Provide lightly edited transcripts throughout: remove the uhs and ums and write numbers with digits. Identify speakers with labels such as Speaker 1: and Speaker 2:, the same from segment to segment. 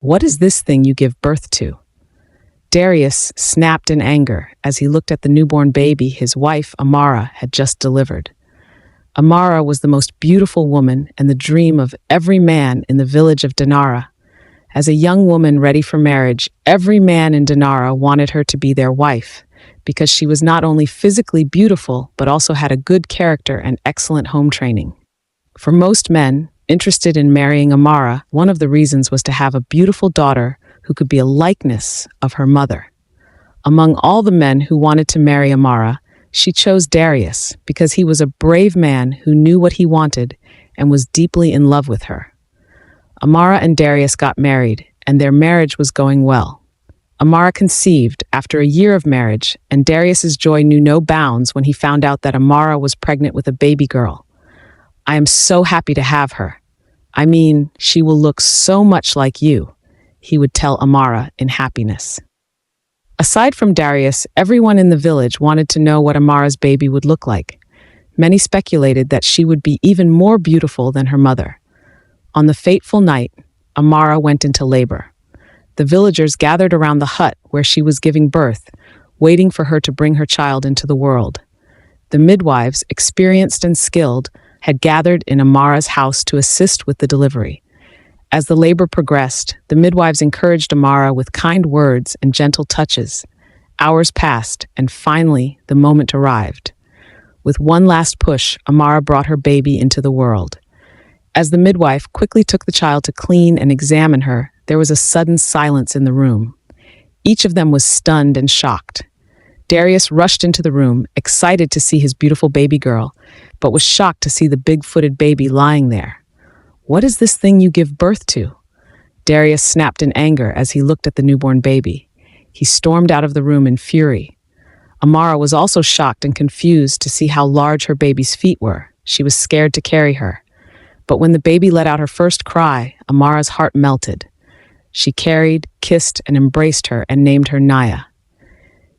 Speaker 1: What is this thing you give birth to? Darius snapped in anger as he looked at the newborn baby his wife, Amara, had just delivered. Amara was the most beautiful woman and the dream of every man in the village of Dinara. As a young woman ready for marriage, every man in Dinara wanted her to be their wife because she was not only physically beautiful but also had a good character and excellent home training. For most men interested in marrying Amara, one of the reasons was to have a beautiful daughter who could be a likeness of her mother. Among all the men who wanted to marry Amara, she chose Darius because he was a brave man who knew what he wanted and was deeply in love with her. Amara and Darius got married, and their marriage was going well. Amara conceived after a year of marriage, and Darius's joy knew no bounds when he found out that Amara was pregnant with a baby girl. "I am so happy to have her. I mean, she will look so much like you," he would tell Amara in happiness. Aside from Darius, everyone in the village wanted to know what Amara's baby would look like. Many speculated that she would be even more beautiful than her mother. On the fateful night, Amara went into labor. The villagers gathered around the hut where she was giving birth, waiting for her to bring her child into the world. The midwives, experienced and skilled, had gathered in Amara's house to assist with the delivery. As the labor progressed, the midwives encouraged Amara with kind words and gentle touches. Hours passed, and finally, the moment arrived. With one last push, Amara brought her baby into the world. As the midwife quickly took the child to clean and examine her, there was a sudden silence in the room. Each of them was stunned and shocked. Darius rushed into the room, excited to see his beautiful baby girl, but was shocked to see the big-footed baby lying there. "What is this thing you give birth to?" Darius snapped in anger as he looked at the newborn baby. He stormed out of the room in fury. Amara was also shocked and confused to see how large her baby's feet were. She was scared to carry her. But when the baby let out her first cry, Amara's heart melted. She carried, kissed, and embraced her and named her Naya.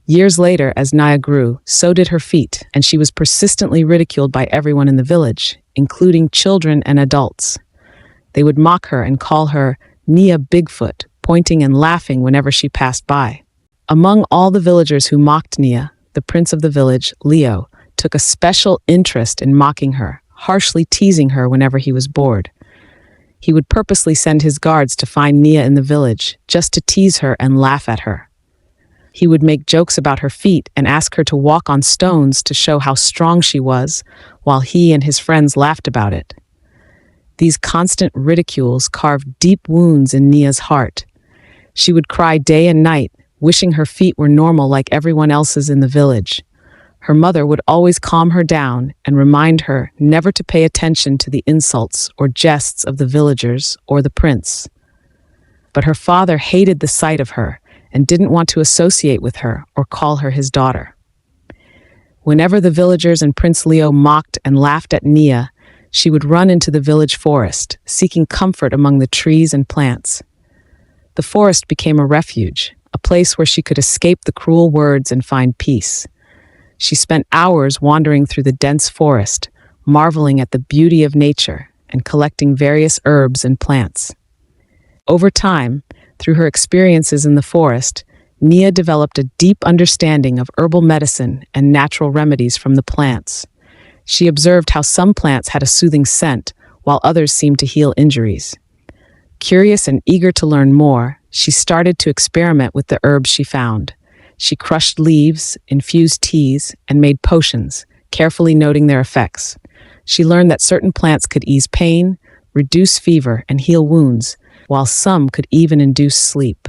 Speaker 1: Years later, as Naya grew, so did her feet, and she was persistently ridiculed by everyone in the village, including children and adults. They would mock her and call her Nia Bigfoot, pointing and laughing whenever she passed by. Among all the villagers who mocked Nia, the prince of the village, Leo, took a special interest in mocking her, harshly teasing her whenever he was bored. He would purposely send his guards to find Nia in the village, just to tease her and laugh at her. He would make jokes about her feet and ask her to walk on stones to show how strong she was, while he and his friends laughed about it. These constant ridicules carved deep wounds in Nia's heart. She would cry day and night, wishing her feet were normal like everyone else's in the village. Her mother would always calm her down and remind her never to pay attention to the insults or jests of the villagers or the prince. But her father hated the sight of her and didn't want to associate with her or call her his daughter. Whenever the villagers and Prince Leo mocked and laughed at Nia, she would run into the village forest, seeking comfort among the trees and plants. The forest became a refuge, a place where she could escape the cruel words and find peace. She spent hours wandering through the dense forest, marveling at the beauty of nature and collecting various herbs and plants. Over time, through her experiences in the forest, Nia developed a deep understanding of herbal medicine and natural remedies from the plants. She observed how some plants had a soothing scent, while others seemed to heal injuries. Curious and eager to learn more, she started to experiment with the herbs she found. She crushed leaves, infused teas, and made potions, carefully noting their effects. She learned that certain plants could ease pain, reduce fever, and heal wounds, while some could even induce sleep.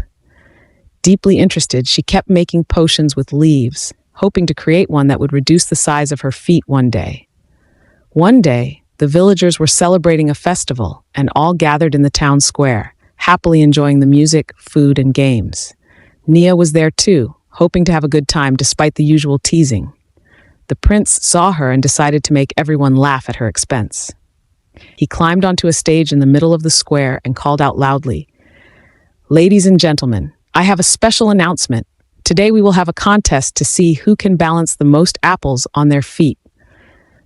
Speaker 1: Deeply interested, she kept making potions with leaves, hoping to create one that would reduce the size of her feet one day. One day, the villagers were celebrating a festival and all gathered in the town square, happily enjoying the music, food, and games. Nia was there too, hoping to have a good time despite the usual teasing. The prince saw her and decided to make everyone laugh at her expense. He climbed onto a stage in the middle of the square and called out loudly, "Ladies and gentlemen, I have a special announcement. Today we will have a contest to see who can balance the most apples on their feet.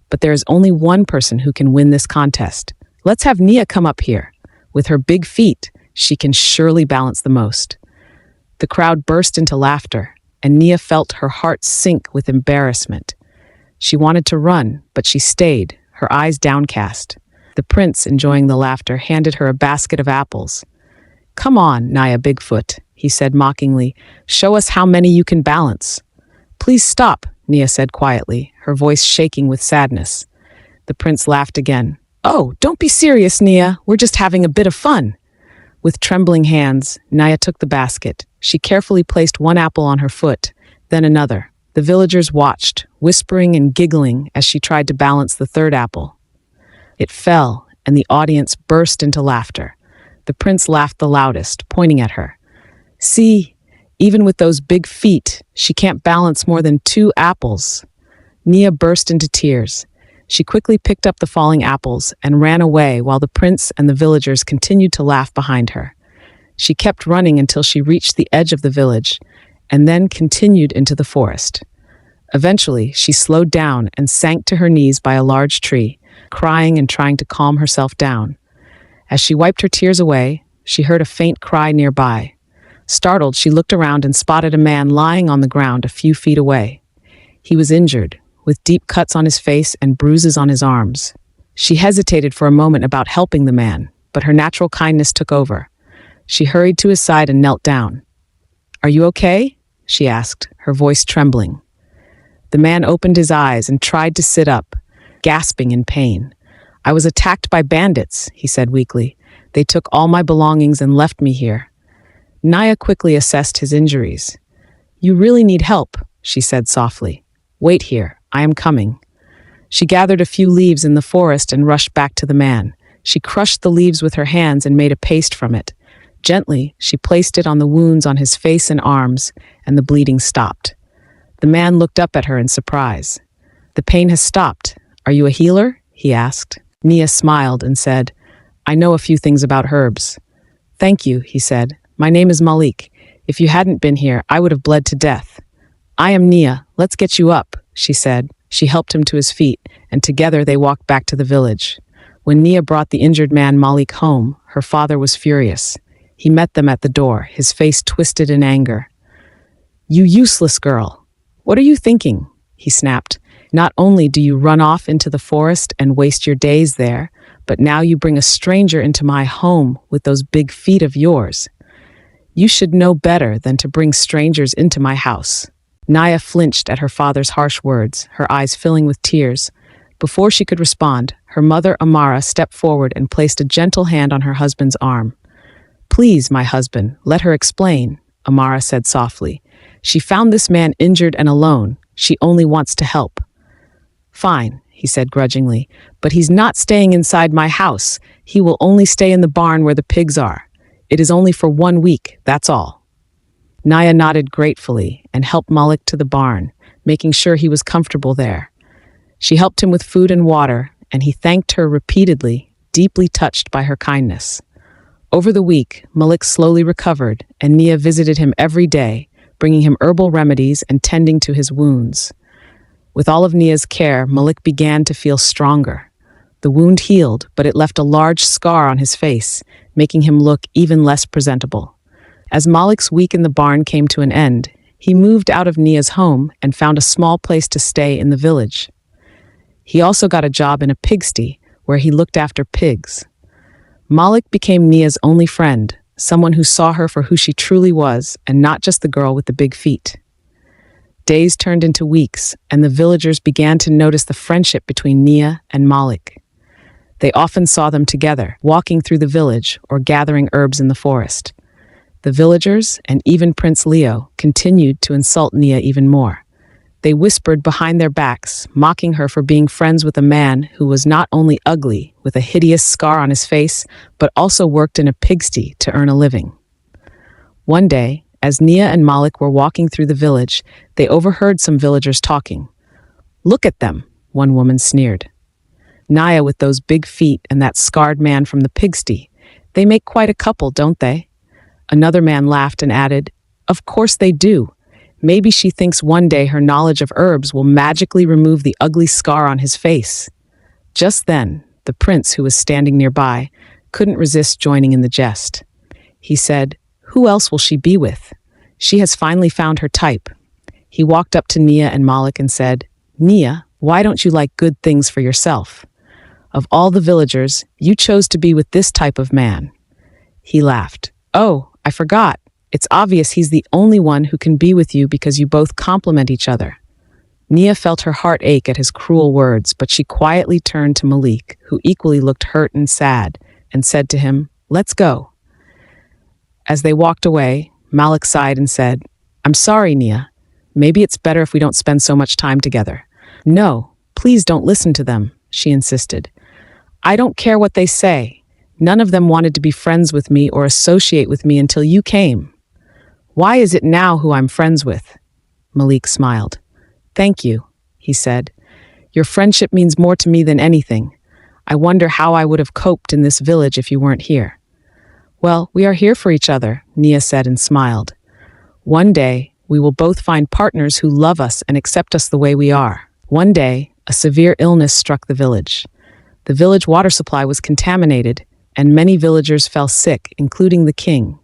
Speaker 1: But there is only one person who can win this contest. Let's have Nia come up here. With her big feet, She can surely balance the most. The crowd burst into laughter, and Nia felt her heart sink with embarrassment. She wanted to run, but she stayed, her eyes downcast. The prince, enjoying the laughter, handed her a basket of apples. "Come on, Nia Bigfoot," he said mockingly. "Show us how many you can balance." "Please stop," Nia said quietly, her voice shaking with sadness. The prince laughed again. "Oh, don't be serious, Nia. We're just having a bit of fun." With trembling hands, Nia took the basket. She carefully placed one apple on her foot, then another. The villagers watched, whispering and giggling as she tried to balance the third apple. It fell, and the audience burst into laughter. The prince laughed the loudest, pointing at her. "See, even with those big feet, she can't balance more than 2 apples." Nia burst into tears. She quickly picked up the falling apples and ran away while the prince and the villagers continued to laugh behind her. She kept running until she reached the edge of the village, and then continued into the forest. Eventually, she slowed down and sank to her knees by a large tree, crying and trying to calm herself down. As she wiped her tears away, she heard a faint cry nearby. Startled, she looked around and spotted a man lying on the ground a few feet away. He was injured, with deep cuts on his face and bruises on his arms. She hesitated for a moment about helping the man, but her natural kindness took over. She hurried to his side and knelt down. "Are you okay?" she asked, her voice trembling. The man opened his eyes and tried to sit up, gasping in pain. "I was attacked by bandits," he said weakly. "They took all my belongings and left me here." Nia quickly assessed his injuries. "You really need help," she said softly. "Wait here, I am coming." She gathered a few leaves in the forest and rushed back to the man. She crushed the leaves with her hands and made a paste from it. Gently, she placed it on the wounds on his face and arms, and the bleeding stopped. The man looked up at her in surprise. "The pain has stopped. Are you a healer?" he asked. Nia smiled and said, "I know a few things about herbs." "Thank you," he said. "My name is Malik. If you hadn't been here, I would have bled to death." "I am Nia. Let's get you up," she said. She helped him to his feet, and together they walked back to the village. When Nia brought the injured man Malik home, her father was furious. He met them at the door, his face twisted in anger. "You useless girl! What are you thinking?" he snapped. "Not only do you run off into the forest and waste your days there, but now you bring a stranger into my home with those big feet of yours. You should know better than to bring strangers into my house." Nia flinched at her father's harsh words, her eyes filling with tears. Before she could respond, her mother Amara stepped forward and placed a gentle hand on her husband's arm. "Please, my husband, let her explain," Amara said softly. "She found this man injured and alone. She only wants to help." "Fine," he said grudgingly, "but he's not staying inside my house. He will only stay in the barn where the pigs are. It is only for 1 week, that's all." Nia nodded gratefully and helped Malik to the barn, making sure he was comfortable there. She helped him with food and water, and he thanked her repeatedly, deeply touched by her kindness. Over the week, Malik slowly recovered, and Nia visited him every day, bringing him herbal remedies and tending to his wounds. With all of Nia's care, Malik began to feel stronger. The wound healed, but it left a large scar on his face, making him look even less presentable. As Malik's week in the barn came to an end, he moved out of Nia's home and found a small place to stay in the village. He also got a job in a pigsty, where he looked after pigs. Malik became Nia's only friend, someone who saw her for who she truly was, and not just the girl with the big feet. Days turned into weeks, and the villagers began to notice the friendship between Nia and Malik. They often saw them together, walking through the village or gathering herbs in the forest. The villagers, and even Prince Leo, continued to insult Nia even more. They whispered behind their backs, mocking her for being friends with a man who was not only ugly, with a hideous scar on his face, but also worked in a pigsty to earn a living. One day, as Nia and Malik were walking through the village, they overheard some villagers talking. "Look at them," one woman sneered. "Nia with those big feet and that scarred man from the pigsty. They make quite a couple, don't they?" Another man laughed and added, "Of course they do. Maybe she thinks one day her knowledge of herbs will magically remove the ugly scar on his face." Just then, the prince, who was standing nearby, couldn't resist joining in the jest. He said, "Who else will she be with? She has finally found her type." He walked up to Nia and Malik and said, "Nia, why don't you like good things for yourself? Of all the villagers, you chose to be with this type of man." He laughed. "Oh, I forgot. It's obvious he's the only one who can be with you because you both complement each other." Nia felt her heart ache at his cruel words, but she quietly turned to Malik, who equally looked hurt and sad, and said to him, "Let's go." As they walked away, Malik sighed and said, "I'm sorry, Nia. Maybe it's better if we don't spend so much time together." "No, please don't listen to them," she insisted. "I don't care what they say. None of them wanted to be friends with me or associate with me until you came. Why is it now who I'm friends with?" Malik smiled. "Thank you," he said. "Your friendship means more to me than anything. I wonder how I would have coped in this village if you weren't here." "Well, we are here for each other," Nia said and smiled. "One day, we will both find partners who love us and accept us the way we are." One day, a severe illness struck the village. The village water supply was contaminated, and many villagers fell sick, including the king.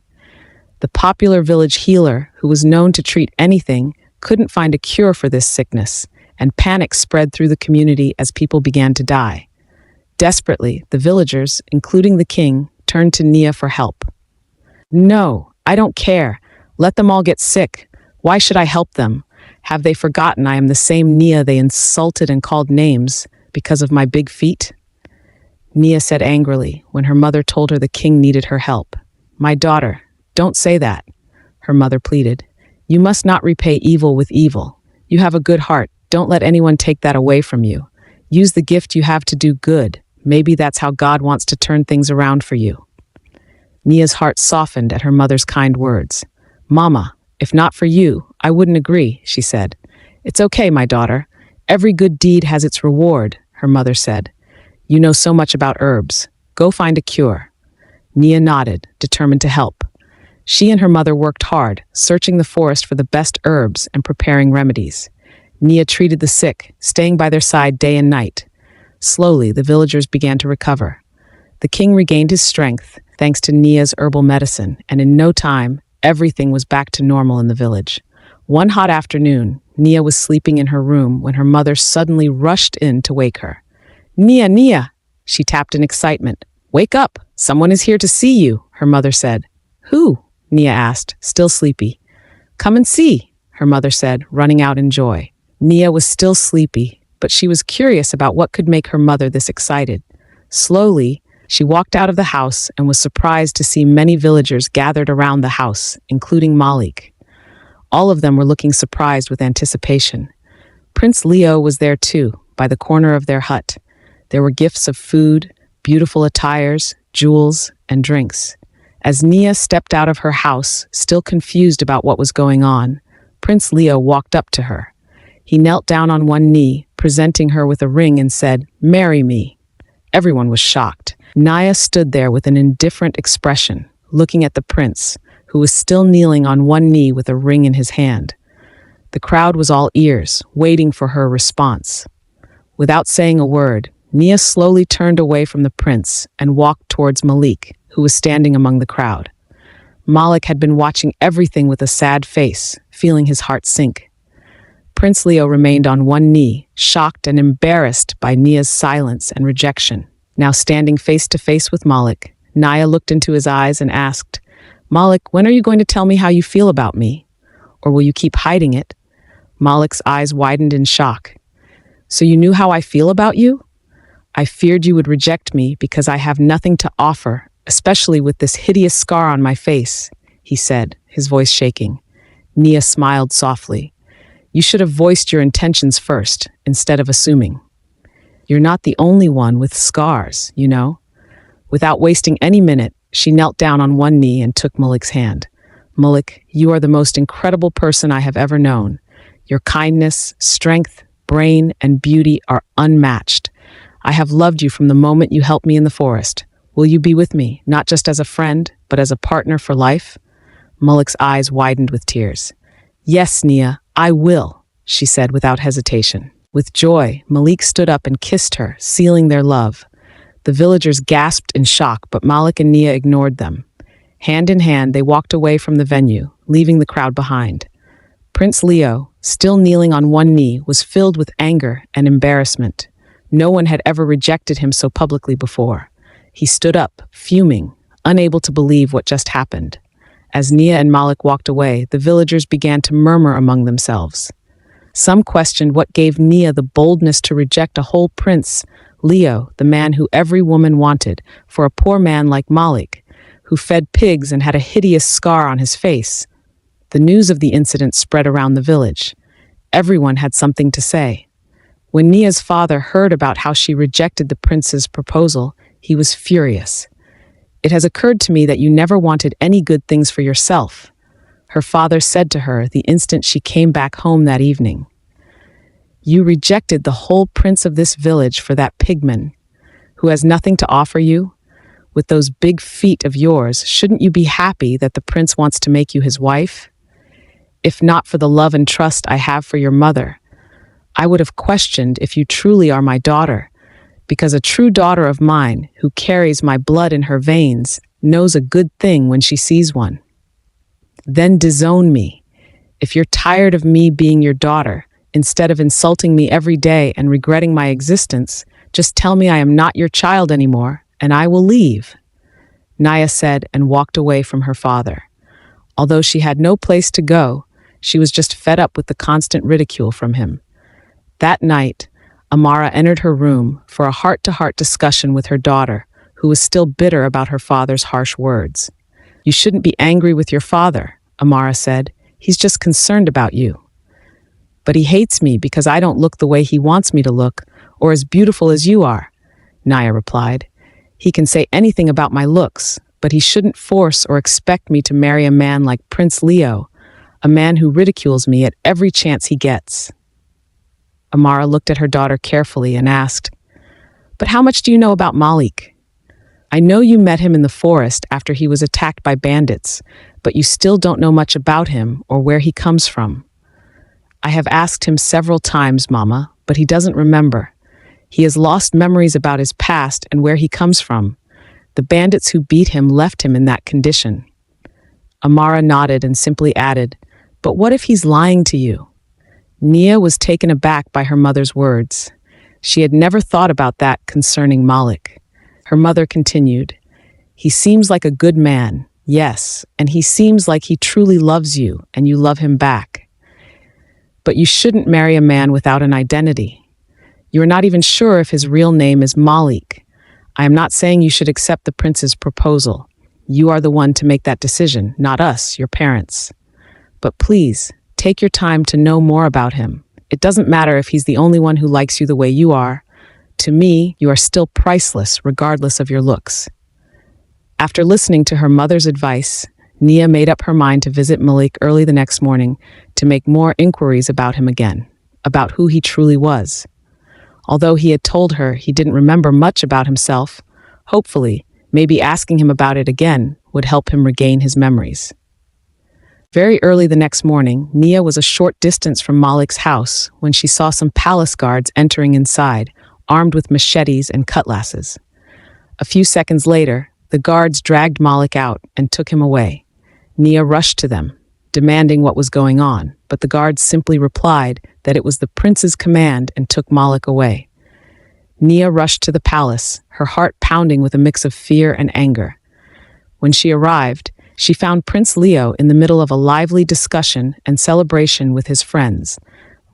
Speaker 1: The popular village healer, who was known to treat anything, couldn't find a cure for this sickness, and panic spread through the community as people began to die. Desperately, the villagers, including the king, turned to Nia for help. "No, I don't care. Let them all get sick. Why should I help them? Have they forgotten I am the same Nia they insulted and called names because of my big feet?" Nia said angrily when her mother told her the king needed her help. "My daughter, don't say that," her mother pleaded. "You must not repay evil with evil. You have a good heart. Don't let anyone take that away from you. Use the gift you have to do good. Maybe that's how God wants to turn things around for you." Nia's heart softened at her mother's kind words. "Mama, if not for you, I wouldn't agree," she said. "It's okay, my daughter. Every good deed has its reward," her mother said. "You know so much about herbs. Go find a cure." Nia nodded, determined to help. She and her mother worked hard, searching the forest for the best herbs and preparing remedies. Nia treated the sick, staying by their side day and night. Slowly, the villagers began to recover. The king regained his strength, thanks to Nia's herbal medicine, and in no time, everything was back to normal in the village. One hot afternoon, Nia was sleeping in her room when her mother suddenly rushed in to wake her. "Nia, Nia!" She tapped in excitement. "Wake up! Someone is here to see you," her mother said. "Who?" Nia asked, still sleepy. "Come and see," her mother said, running out in joy. Nia was still sleepy, but she was curious about what could make her mother this excited. Slowly, she walked out of the house and was surprised to see many villagers gathered around the house, including Malik. All of them were looking surprised with anticipation. Prince Leo was there too, by the corner of their hut. There were gifts of food, beautiful attires, jewels, and drinks. As Nia stepped out of her house, still confused about what was going on, Prince Leo walked up to her. He knelt down on one knee, presenting her with a ring and said, "Marry me." Everyone was shocked. Nia stood there with an indifferent expression, looking at the prince, who was still kneeling on one knee with a ring in his hand. The crowd was all ears, waiting for her response. Without saying a word, Nia slowly turned away from the prince and walked towards Malik, who was standing among the crowd. Malik had been watching everything with a sad face, feeling his heart sink. Prince Leo remained on one knee, shocked and embarrassed by Nia's silence and rejection. Now standing face to face with Malik, Nia looked into his eyes and asked, "Malik, when are you going to tell me how you feel about me? Or will you keep hiding it?" Malik's eyes widened in shock. "So you knew how I feel about you? I feared you would reject me because I have nothing to offer, especially with this hideous scar on my face," he said, his voice shaking. Nia smiled softly. "You should have voiced your intentions first, instead of assuming. You're not the only one with scars, you know." Without wasting any minute, she knelt down on one knee and took Malik's hand. "Malik, you are the most incredible person I have ever known. Your kindness, strength, brain, and beauty are unmatched. I have loved you from the moment you helped me in the forest. Will you be with me, not just as a friend, but as a partner for life?" Malik's eyes widened with tears. "Yes, Nia, I will," she said without hesitation. With joy, Malik stood up and kissed her, sealing their love. The villagers gasped in shock, but Malik and Nia ignored them. Hand in hand, they walked away from the venue, leaving the crowd behind. Prince Leo, still kneeling on one knee, was filled with anger and embarrassment. No one had ever rejected him so publicly before. He stood up, fuming, unable to believe what just happened. As Nia and Malik walked away, the villagers began to murmur among themselves. Some questioned what gave Nia the boldness to reject a whole prince, Leo, the man who every woman wanted, for a poor man like Malik, who fed pigs and had a hideous scar on his face. The news of the incident spread around the village. Everyone had something to say. When Nia's father heard about how she rejected the prince's proposal, he was furious. "It has occurred to me that you never wanted any good things for yourself," her father said to her the instant she came back home that evening. "You rejected the whole prince of this village for that pigman, who has nothing to offer you? With those big feet of yours, shouldn't you be happy that the prince wants to make you his wife? If not for the love and trust I have for your mother, I would have questioned if you truly are my daughter, because a true daughter of mine, who carries my blood in her veins, knows a good thing when she sees one. Then disown me. If you're tired of me being your daughter, instead of insulting me every day and regretting my existence, just tell me I am not your child anymore, and I will leave," Naya said and walked away from her father. Although she had no place to go, she was just fed up with the constant ridicule from him. That night, Amara entered her room for a heart-to-heart discussion with her daughter, who was still bitter about her father's harsh words. "You shouldn't be angry with your father," Amara said. "He's just concerned about you." "But he hates me because I don't look the way he wants me to look, or as beautiful as you are," Naya replied. "He can say anything about my looks, but he shouldn't force or expect me to marry a man like Prince Leo, a man who ridicules me at every chance he gets." Amara looked at her daughter carefully and asked, "But how much do you know about Malik? I know you met him in the forest after he was attacked by bandits, but you still don't know much about him or where he comes from." "I have asked him several times, Mama, but he doesn't remember. He has lost memories about his past and where he comes from. The bandits who beat him left him in that condition." Amara nodded and simply added, "But what if he's lying to you?" Nia was taken aback by her mother's words. She had never thought about that concerning Malik. Her mother continued, "He seems like a good man, yes, and he seems like he truly loves you and you love him back. But you shouldn't marry a man without an identity. You are not even sure if his real name is Malik. I am not saying you should accept the prince's proposal. You are the one to make that decision, not us, your parents. But please, take your time to know more about him. It doesn't matter if he's the only one who likes you the way you are. To me, you are still priceless, regardless of your looks." After listening to her mother's advice, Nia made up her mind to visit Malik early the next morning to make more inquiries about him again, about who he truly was. Although he had told her he didn't remember much about himself, hopefully, maybe asking him about it again would help him regain his memories. Very early the next morning, Nia was a short distance from Malik's house when she saw some palace guards entering inside, armed with machetes and cutlasses. A few seconds later, the guards dragged Malik out and took him away. Nia rushed to them, demanding what was going on, but the guards simply replied that it was the prince's command and took Malik away. Nia rushed to the palace, her heart pounding with a mix of fear and anger. When she arrived, she found Prince Leo in the middle of a lively discussion and celebration with his friends,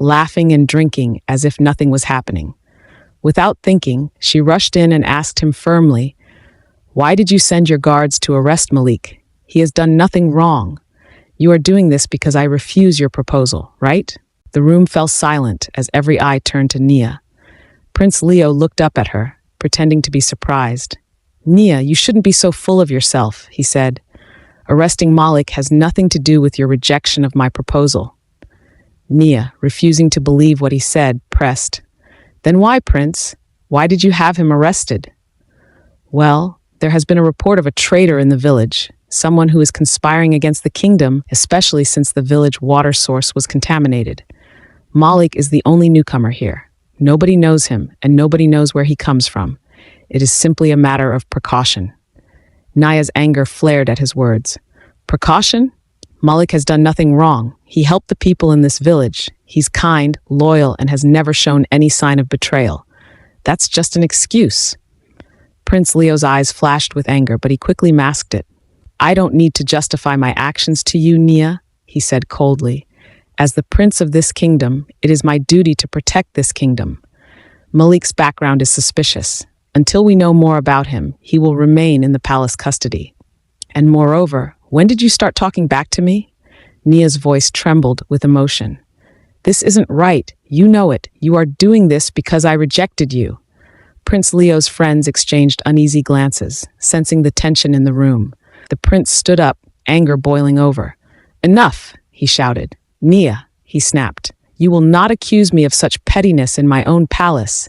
Speaker 1: laughing and drinking as if nothing was happening. Without thinking, she rushed in and asked him firmly, "Why did you send your guards to arrest Malik? He has done nothing wrong. You are doing this because I refuse your proposal, right?" The room fell silent as every eye turned to Nia. Prince Leo looked up at her, pretending to be surprised. "Nia, you shouldn't be so full of yourself," he said. "Arresting Malik has nothing to do with your rejection of my proposal." Nia, refusing to believe what he said, pressed, "Then why, Prince? Why did you have him arrested?" "Well, there has been a report of a traitor in the village, someone who is conspiring against the kingdom, especially since the village water source was contaminated. Malik is the only newcomer here. Nobody knows him, and nobody knows where he comes from. It is simply a matter of precaution." Naya's anger flared at his words. Precaution? Malik has done nothing wrong. He helped the people in this village. He's kind, loyal, and has never shown any sign of betrayal. That's just an excuse. Prince Leo's eyes flashed with anger, but he quickly masked it. I don't need to justify my actions to you, Nia, he said coldly. As the prince of this kingdom, it is my duty to protect this kingdom. Malik's background is suspicious. Until we know more about him, he will remain in the palace custody. And moreover, when did you start talking back to me? Nia's voice trembled with emotion. This isn't right. You know it. You are doing this because I rejected you. Prince Leo's friends exchanged uneasy glances, sensing the tension in the room. The prince stood up, anger boiling over. Enough, he shouted. Nia, he snapped. You will not accuse me of such pettiness in my own palace.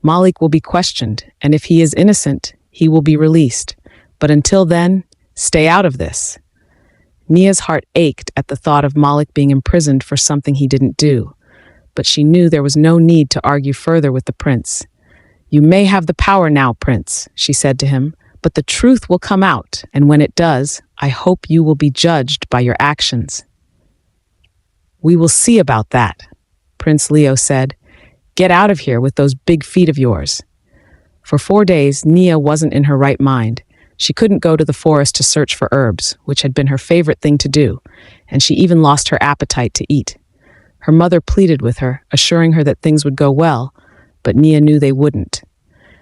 Speaker 1: Malik will be questioned, and if he is innocent, he will be released. But until then, stay out of this. Nia's heart ached at the thought of Malik being imprisoned for something he didn't do, but she knew there was no need to argue further with the prince. You may have the power now, Prince, she said to him, but the truth will come out, and when it does, I hope you will be judged by your actions. We will see about that, Prince Leo said. Get out of here with those big feet of yours. For 4 days, Nia wasn't in her right mind. She couldn't go to the forest to search for herbs, which had been her favorite thing to do, and she even lost her appetite to eat. Her mother pleaded with her, assuring her that things would go well, but Nia knew they wouldn't.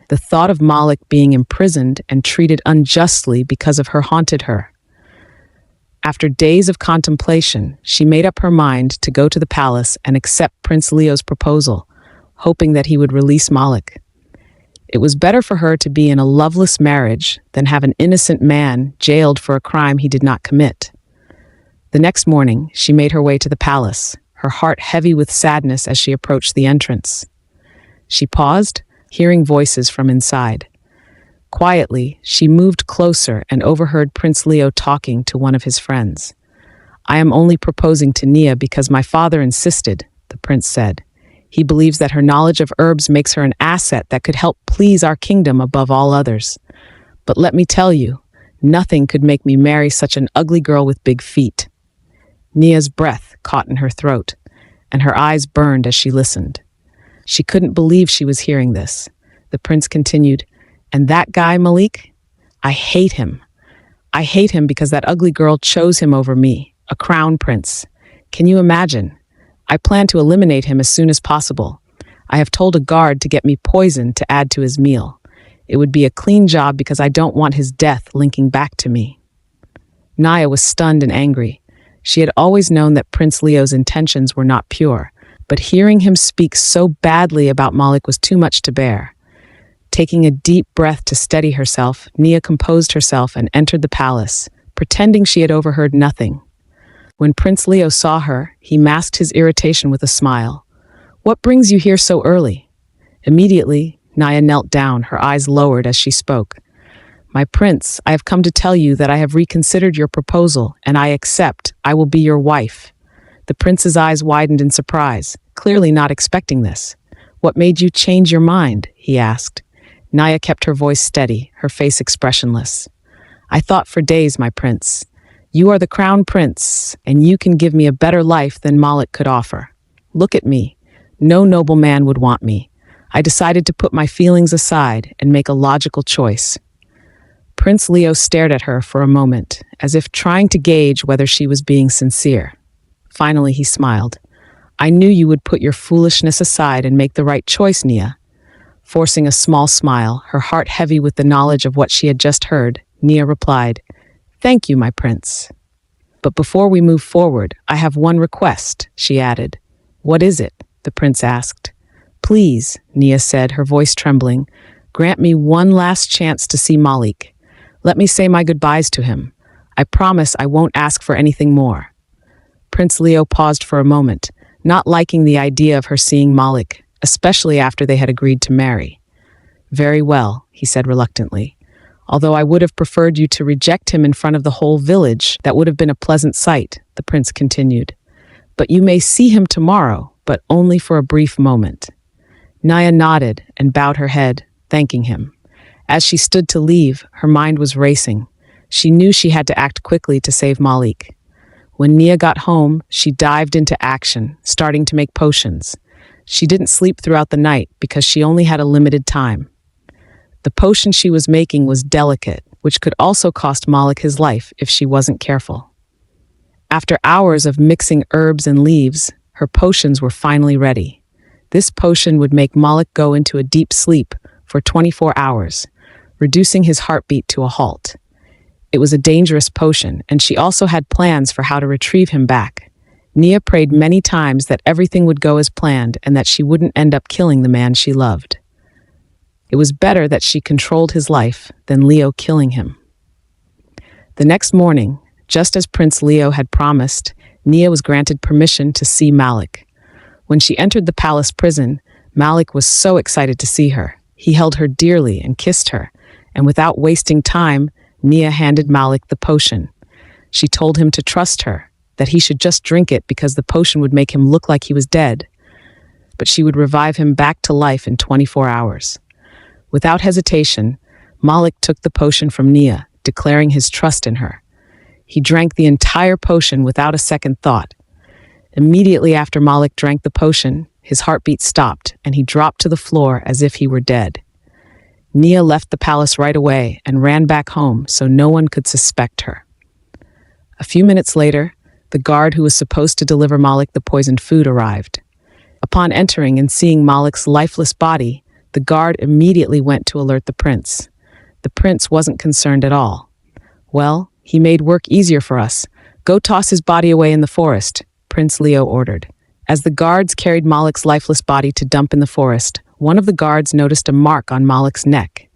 Speaker 1: The thought of Malik being imprisoned and treated unjustly because of her haunted her. After days of contemplation, she made up her mind to go to the palace and accept Prince Leo's proposal, hoping that he would release Malik. It was better for her to be in a loveless marriage than have an innocent man jailed for a crime he did not commit. The next morning, she made her way to the palace, her heart heavy with sadness as she approached the entrance. She paused, hearing voices from inside. Quietly, she moved closer and overheard Prince Leo talking to one of his friends. I am only proposing to Nia because my father insisted, the prince said. He believes that her knowledge of herbs makes her an asset that could help please our kingdom above all others. But let me tell you, nothing could make me marry such an ugly girl with big feet. Nia's breath caught in her throat, and her eyes burned as she listened. She couldn't believe she was hearing this. The prince continued, And that guy, Malik? I hate him. I hate him because that ugly girl chose him over me, a crown prince. Can you imagine? I plan to eliminate him as soon as possible. I have told a guard to get me poison to add to his meal. It would be a clean job because I don't want his death linking back to me. Nia was stunned and angry. She had always known that Prince Leo's intentions were not pure, but hearing him speak so badly about Malik was too much to bear. Taking a deep breath to steady herself, Nia composed herself and entered the palace, pretending she had overheard nothing. When Prince Leo saw her, he masked his irritation with a smile. What brings you here so early? Immediately, Nia knelt down, her eyes lowered as she spoke. My prince, I have come to tell you that I have reconsidered your proposal, and I accept. I will be your wife. The prince's eyes widened in surprise, clearly not expecting this. What made you change your mind? He asked. Nia kept her voice steady, her face expressionless. I thought for days, my prince. You are the crown prince, and you can give me a better life than Malik could offer. Look at me. No noble man would want me. I decided to put my feelings aside and make a logical choice. Prince Leo stared at her for a moment, as if trying to gauge whether she was being sincere. Finally, he smiled. I knew you would put your foolishness aside and make the right choice, Nia. Forcing a small smile, her heart heavy with the knowledge of what she had just heard, Nia replied, Thank you, my prince. But before we move forward, I have one request, she added. What is it? The prince asked. Please, Nia said, her voice trembling, grant me one last chance to see Malik. Let me say my goodbyes to him. I promise I won't ask for anything more. Prince Leo paused for a moment, not liking the idea of her seeing Malik, especially after they had agreed to marry. Very well, he said reluctantly. Although I would have preferred you to reject him in front of the whole village, that would have been a pleasant sight, the prince continued. But you may see him tomorrow, but only for a brief moment. Nia nodded and bowed her head, thanking him. As she stood to leave, her mind was racing. She knew she had to act quickly to save Malik. When Nia got home, she dived into action, starting to make potions. She didn't sleep throughout the night because she only had a limited time. The potion she was making was delicate, which could also cost Malik his life if she wasn't careful. After hours of mixing herbs and leaves, her potions were finally ready. This potion would make Malik go into a deep sleep for 24 hours, reducing his heartbeat to a halt. It was a dangerous potion, and she also had plans for how to retrieve him back. Nia prayed many times that everything would go as planned and that she wouldn't end up killing the man she loved. It was better that she controlled his life than Leo killing him. The next morning, just as Prince Leo had promised, Nia was granted permission to see Malik. When she entered the palace prison, Malik was so excited to see her. He held her dearly and kissed her, and without wasting time, Nia handed Malik the potion. She told him to trust her, that he should just drink it because the potion would make him look like he was dead. But she would revive him back to life in 24 hours. Without hesitation, Malik took the potion from Nia, declaring his trust in her. He drank the entire potion without a second thought. Immediately after Malik drank the potion, his heartbeat stopped and he dropped to the floor as if he were dead. Nia left the palace right away and ran back home so no one could suspect her. A few minutes later, the guard who was supposed to deliver Malik the poisoned food arrived. Upon entering and seeing Malik's lifeless body, the guard immediately went to alert the prince. The prince wasn't concerned at all. "Well, he made work easier for us. Go toss his body away in the forest," Prince Leo ordered. As the guards carried Malik's lifeless body to dump in the forest, one of the guards noticed a mark on Malik's neck.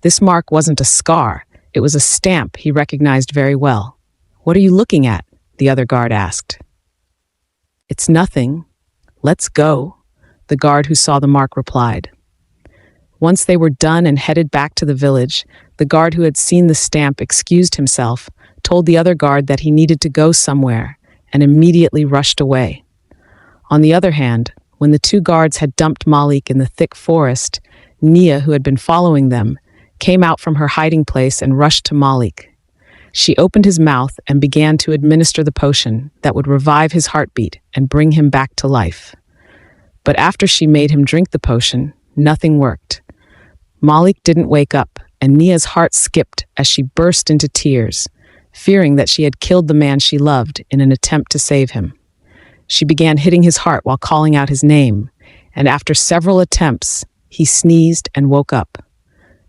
Speaker 1: This mark wasn't a scar, it was a stamp he recognized very well. "What are you looking at?" the other guard asked. "It's nothing. Let's go," the guard who saw the mark replied. Once they were done and headed back to the village, the guard who had seen the stamp excused himself, told the other guard that he needed to go somewhere, and immediately rushed away. On the other hand, when the two guards had dumped Malik in the thick forest, Nia, who had been following them, came out from her hiding place and rushed to Malik. She opened his mouth and began to administer the potion that would revive his heartbeat and bring him back to life. But after she made him drink the potion, nothing worked. Malik didn't wake up, and Nia's heart skipped as she burst into tears, fearing that she had killed the man she loved in an attempt to save him. She began hitting his heart while calling out his name, and after several attempts, he sneezed and woke up.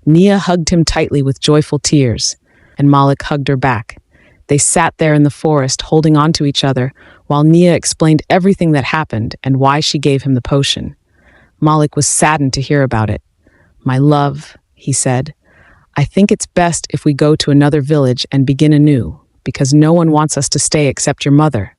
Speaker 1: Nia hugged him tightly with joyful tears, and Malik hugged her back. They sat there in the forest holding on to each other while Nia explained everything that happened and why she gave him the potion. Malik was saddened to hear about it. "My love," he said, "I think it's best if we go to another village and begin anew, because no one wants us to stay except your mother."